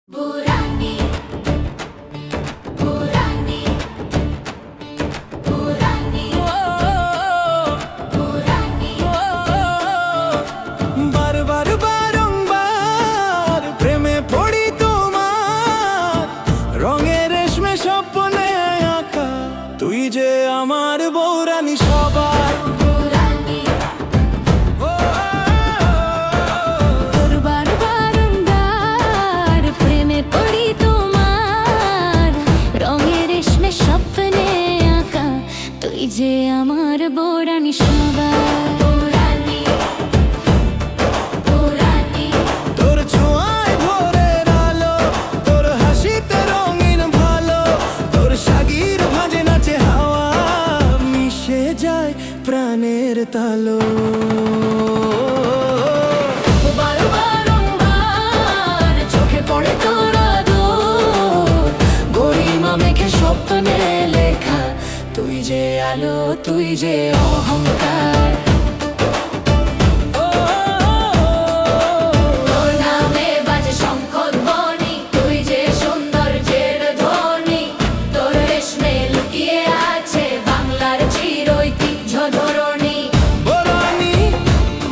Burani, Burani, Burani, Burani. বার বার বারংবার প্রেমে পড়ি তোমার রঙের রেশমে স্বপ্নে আঁকা তুই যে আমার বউরানী সবার Burani, তোর বারবার প্রেমে পড়ি তোমার রঙের রেশমে স্বপ্নে আঁকা তুই যে আমার বোরানি সবার Burani, Burani, তোর ছোঁয়ায় ভোরের আলো তোর হাসিতে রঙিন ভালো তোর সাগির ভাজে নাচে হাওয়া মিশে যায় প্রাণের তালো বারবার চোখে পড়ে তোর আদর গরিমা মেখে স্বপ্নে লেখা তুই যে আলো তুই যে অহংকার তোর নামে বাজে শঙ্খধ্বনি, তুই যে সৌন্দর্যের ধ্বনি, তোর রেশমে লুকিয়ে আছে বাংলার চির ঐতিহ্য ধরণী। Borhani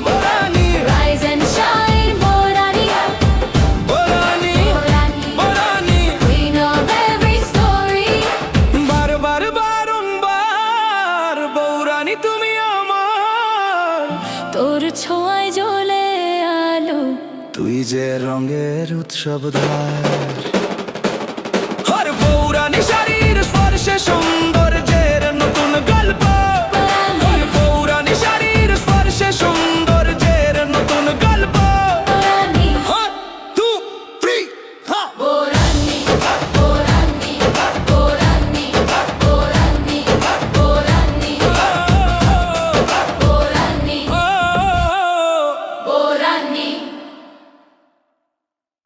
borhani Rise and shine, Burani, borhani Burani, borhani queen of every story. বারবার বারংবার বউরানী তুমি আমার তোর ছোঁয়ায় জ্বলে আলো তুই যে রঙের উৎসব ধার